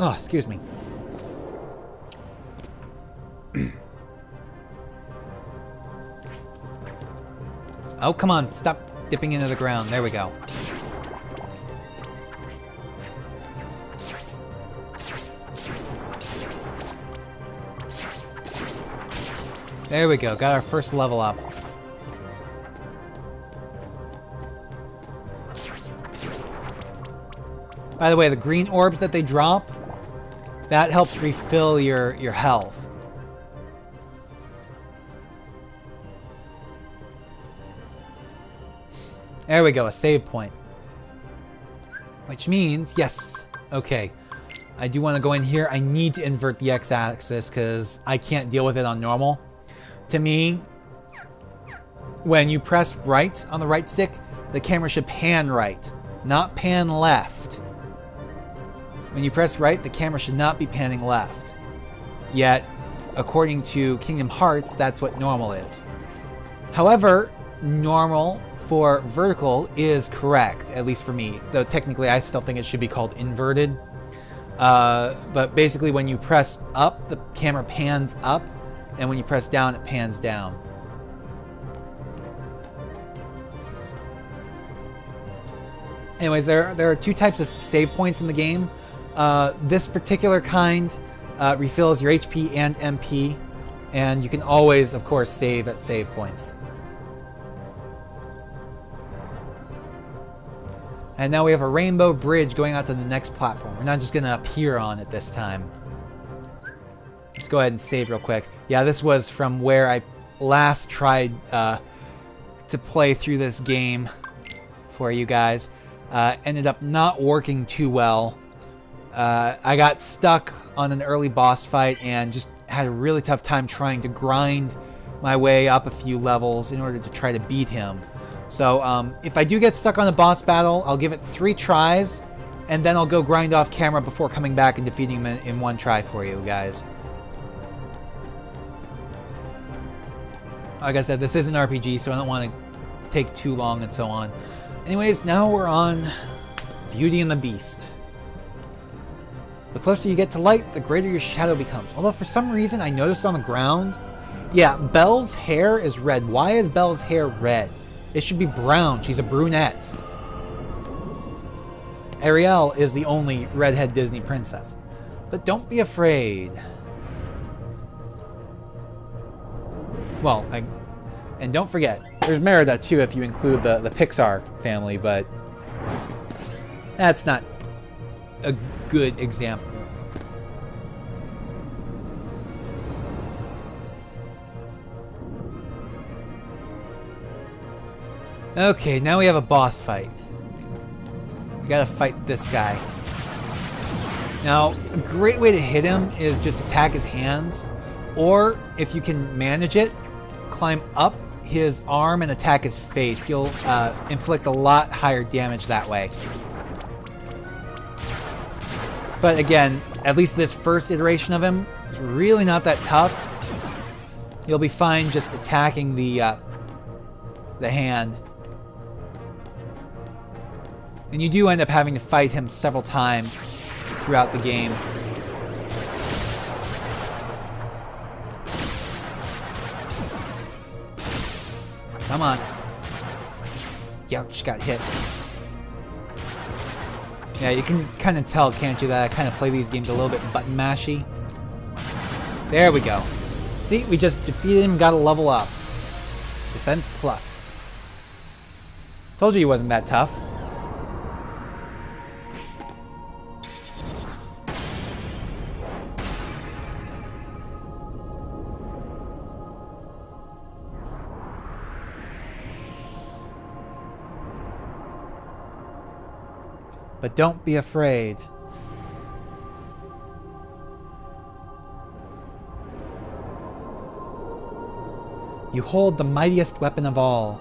Oh, excuse me. Oh, come on. Stop dipping into the ground. There we go. There we go. Got our first level up. By the way, the green orbs that they drop, that helps refill your health. There we go, a save point. Which means, yes, okay. I do want to go in here. I need to invert the x-axis because I can't deal with it on normal. To me, when you press right on the right stick, the camera should pan right, not pan left. When you press right, the camera should not be panning left. Yet, according to Kingdom Hearts, that's what normal is. However, normal for vertical is correct, at least for me. Though technically I still think it should be called inverted. But basically when you press up, the camera pans up, and when you press down, it pans down. Anyways, there are two types of save points in the game. This particular kind refills your HP and MP, and you can always, of course, save at save points. And now we have a rainbow bridge going out to the next platform. We're not just going to appear on it this time. Let's go ahead and save real quick. Yeah, this was from where I last tried to play through this game for you guys. Ended up not working too well. I got stuck on an early boss fight and just had a really tough time trying to grind my way up a few levels in order to try to beat him. So if I do get stuck on a boss battle, I'll give it 3 tries, and then I'll go grind off camera before coming back and defeating him in 1 try for you guys. Like I said, this is an RPG, so I don't want to take too long and so on. Anyways, now we're on Beauty and the Beast. The closer you get to light, the greater your shadow becomes. Although for some reason I noticed on the ground, yeah, Belle's hair is red. Why is Belle's hair red? It should be brown. She's a brunette. Ariel is the only redhead Disney princess. But don't be afraid. Well, and don't forget, there's Merida too if you include the Pixar family, but that's not a good example. Okay, now we have a boss fight. We gotta fight this guy. Now, a great way to hit him is just attack his hands, or if you can manage it, climb up his arm and attack his face. You'll inflict a lot higher damage that way. But again, at least this first iteration of him is really not that tough. You'll be fine just attacking the hand. And you do end up having to fight him several times throughout the game. Come on. Yeah, just got hit. Yeah, you can kind of tell, can't you, that I kind of play these games a little bit button mashy. There we go. See, we just defeated him and got a level up. Defense plus. Told you he wasn't that tough. But don't be afraid. You hold the mightiest weapon of all.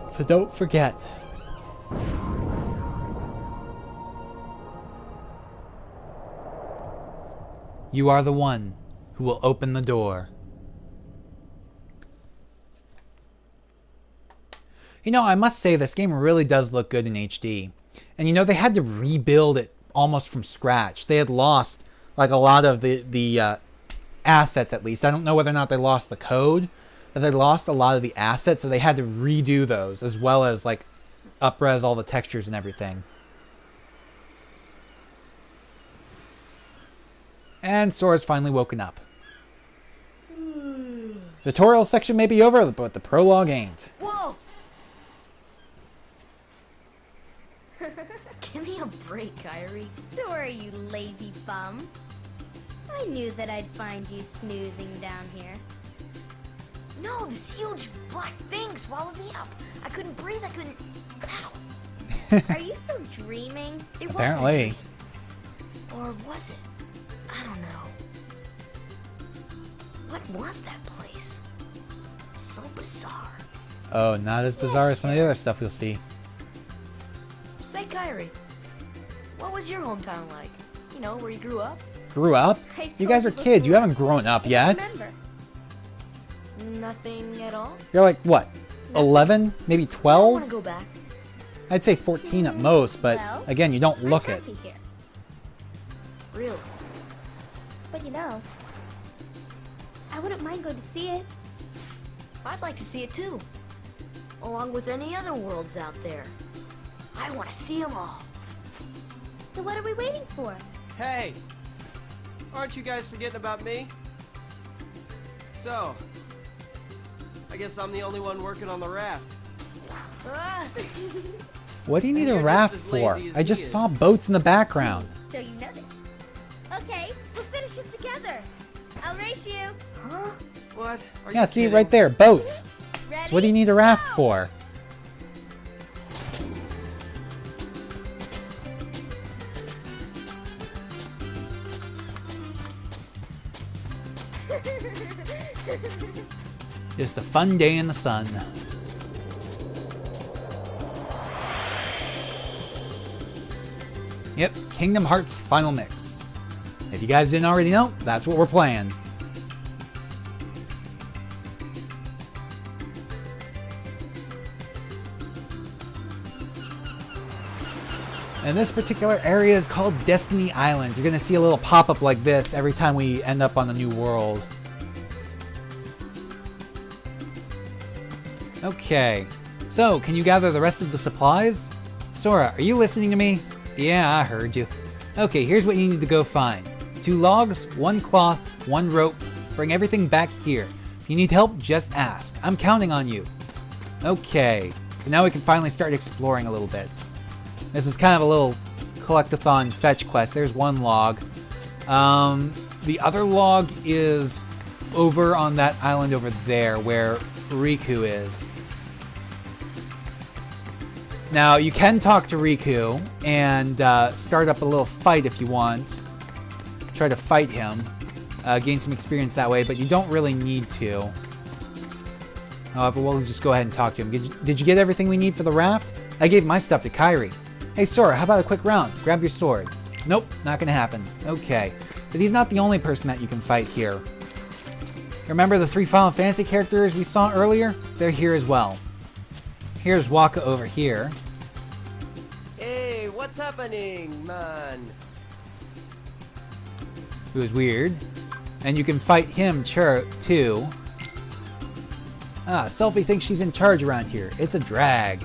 So don't forget. You are the one who will open the door. You know, I must say this game really does look good in HD. And you know, they had to rebuild it almost from scratch. They had lost like a lot of the assets, at least. I don't know whether or not they lost the code, but they lost a lot of the assets, so they had to redo those as well as like up-res all the textures and everything. And Sora's finally woken up. The tutorial section may be over, but the prologue ain't. Whoa! Give me a break, Kairi. Sorry, you lazy bum. I knew that I'd find you snoozing down here. No, this huge black thing swallowed me up. I couldn't breathe, I couldn't... Ow. Are you still dreaming? It Apparently. wasn't. Or was it? I don't know. What was that place? So bizarre. Oh, not as bizarre as some of the other stuff you'll see. Say, Kairi, what was your hometown like? You know, where you grew up? Grew up? I've You guys are told you kids. You before. haven't grown up I yet. remember. Nothing at all? You're like, what, 11? Maybe I want to 12? go back. I'd say 14 at most, but Well, again, you don't look I'm it. happy here. Really? But you know, I wouldn't mind going to see it. I'd like to see it too. Along with any other worlds out there. I want to see them all. So what are we waiting for? Hey! Aren't you guys forgetting about me? So, I guess I'm the only one working on the raft. Ah! What do you need And a you're raft just as for? lazy as I just he saw is. boats in the background. So you know this. Okay, we'll finish it together. I'll race you. Huh? What? Are Yeah, you see, kidding? right there, boats. Ready? So what do you need a raft Go. for? Just a fun day in the sun. Yep, Kingdom Hearts Final Mix. If you guys didn't already know, that's what we're playing. And this particular area is called Destiny Islands. You're going to see a little pop-up like this every time we end up on a new world. Okay, so can you gather the rest of the supplies? Sora, are you listening to me? Yeah, I heard you. Okay, here's what you need to go find. 2 logs, 1 cloth, 1 rope. Bring everything back here. If you need help, just ask. I'm counting on you. Okay, so now we can finally start exploring a little bit. This is kind of a little collect-a-thon fetch quest. There's 1 log. The other log is over on that island over there where Riku is. Now, you can talk to Riku and start up a little fight if you want. Try to fight him. Gain some experience that way, but you don't really need to. However, we'll just go ahead and talk to him. Did you get everything we need for the raft? I gave my stuff to Kairi. Hey Sora, how about a quick round? Grab your sword. Nope, not gonna happen. Okay. But he's not the only person that you can fight here. Remember the 3 Final Fantasy characters we saw earlier? They're here as well. Here's Waka over here. Hey, what's happening, man? Who is weird. And you can fight him too. Ah, Selphie thinks she's in charge around here. It's a drag.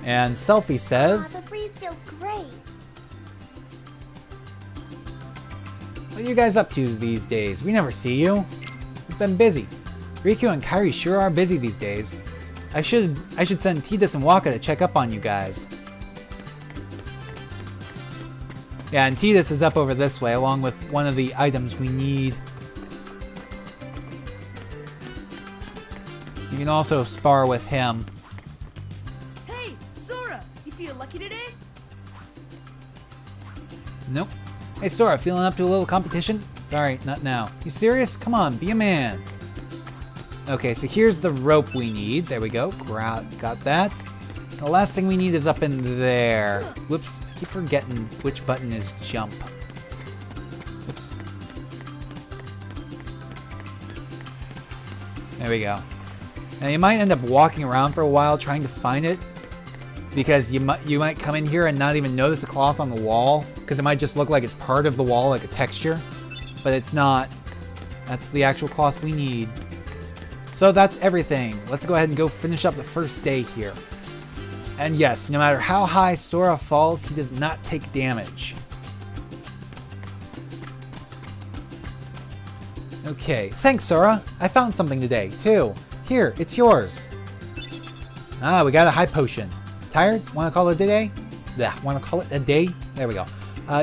And Selphie says, Aw, the breeze feels great. what are you guys up to these days? We never see you. We've been busy. Riku and Kairi sure are busy these days. I should send Tidus and Waka to check up on you guys. Yeah, and Tidus is up over this way along with one of the items we need. You can also spar with him. Hey, Sora, you feel lucky today? Nope. Hey Sora, feeling up to a little competition? Sorry, not now. You serious? Come on, be a man. Okay, so here's the rope we need. There we go. Got that. The last thing we need is up in there. Whoops, I keep forgetting which button is jump. Whoops. There we go. Now you might end up walking around for a while trying to find it, because you might come in here and not even notice the cloth on the wall, because it might just look like it's part of the wall, like a texture, but it's not. That's the actual cloth we need. So that's everything. Let's go ahead and go finish up the first day here. And yes, no matter how high Sora falls, he does not take damage. Okay, thanks Sora. I found something today, too. Here, it's yours. Ah, we got a high potion. Tired? Want to call it a day? Yeah, want to call it a day? There we go.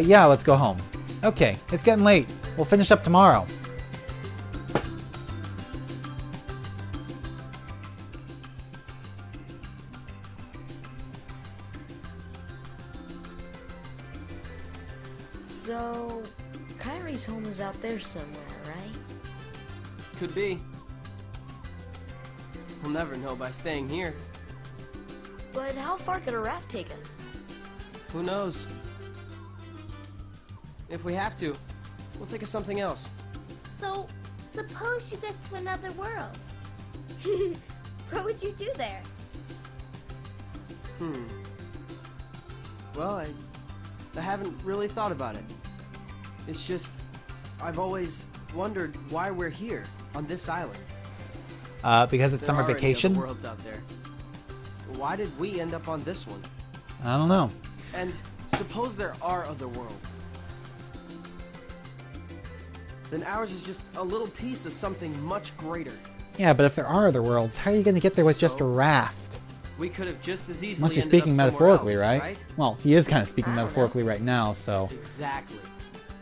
Yeah, let's go home. Okay, it's getting late. We'll finish up tomorrow. So, Kyrie's home is out there somewhere, right? Could be. We'll never know by staying here. But how far could a raft take us? Who knows? If we have to, we'll think of something else. So, suppose you get to another world. What would you do there? Well, I haven't really thought about it. It's just, I've always wondered why we're here, on this island. Because it's summer There are any vacation? other worlds out there. Why did we end up on this one? I don't know. And suppose there are other worlds. Then ours is just a little piece of something much greater. Yeah, but if there are other worlds, how are you going to get there with just a raft? We could have just as easily Unless you're ended up speaking somewhere metaphorically, else, right? Well, he is kind of speaking I don't know. metaphorically right now, so Exactly.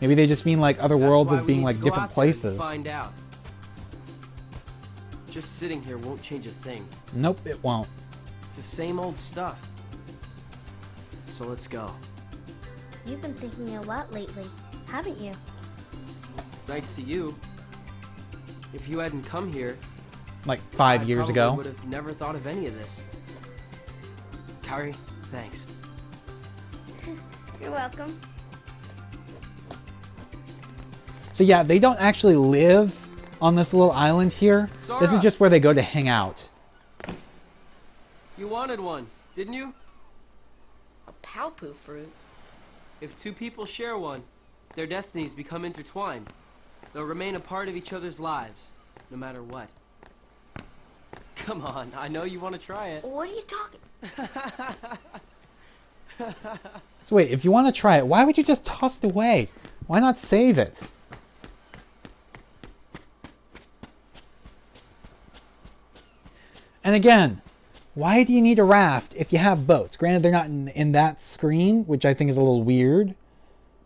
maybe they just mean like other That's worlds why as we being need like to go different out there and places. Find out. Just sitting here won't change a thing. Nope, it won't. It's the same old stuff. So let's go. You've been thinking a lot lately, haven't you? Thanks to you. If you hadn't come here, Like 5 I years probably ago. would have never thought of any of this. Kyrie, thanks. You're welcome. So yeah, they don't actually live on this little island here. This is Sora! just where they go to hang out. You wanted one, didn't you? A Palpu fruit? If two people share one, their destinies become intertwined. They'll remain a part of each other's lives, no matter what. Come on, I know you want to try it. What are you talking? So wait, if you want to try it, why would you just toss it away? Why not save it? And again, why do you need a raft if you have boats? Granted, they're not in that screen, which I think is a little weird.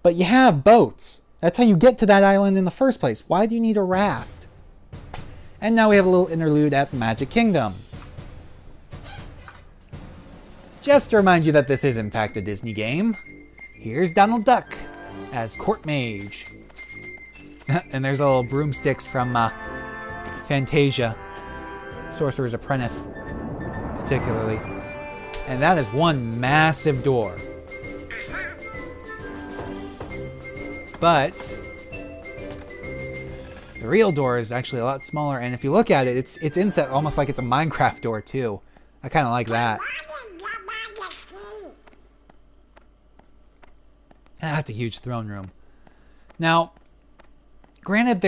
But you have boats. That's how you get to that island in the first place. Why do you need a raft? And now we have a little interlude at the Magic Kingdom. Just to remind you that this is in fact a Disney game, here's Donald Duck as Court Mage. And there's a little broomsticks from Fantasia, Sorcerer's Apprentice, particularly. And that is one massive door. But the real door is actually a lot smaller, and if you look at it, it's inset almost like it's a Minecraft door too. I kind of like that. That's a huge throne room. Now, granted,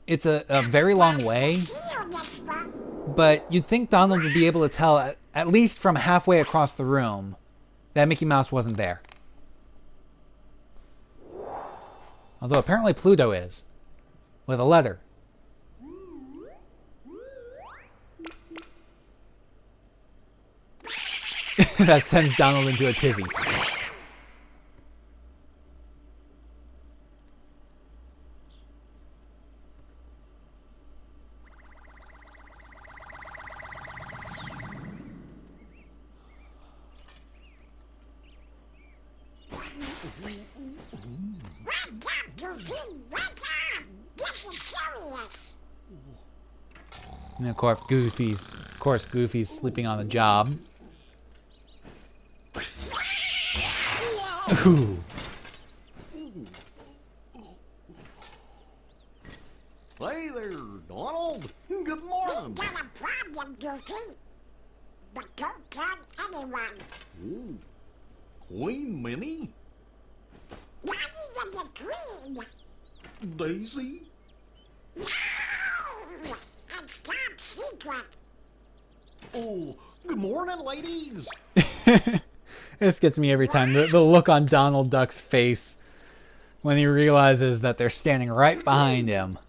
it's a very long way, but you'd think Donald would be able to tell at least from halfway across the room that Mickey Mouse wasn't there. Although apparently Pluto is, with a letter. That sends Donald into a tizzy. And of course, Goofy's sleeping on the job. Ooh. Hey there, Donald. Good morning. Got a problem, Durkee. But don't tell anyone. Ooh, Queen Minnie? Not even the Queen. Daisy? No! It's top secret. Oh, good morning, ladies. This gets me every time. The look on Donald Duck's face when he realizes that they're standing right behind him.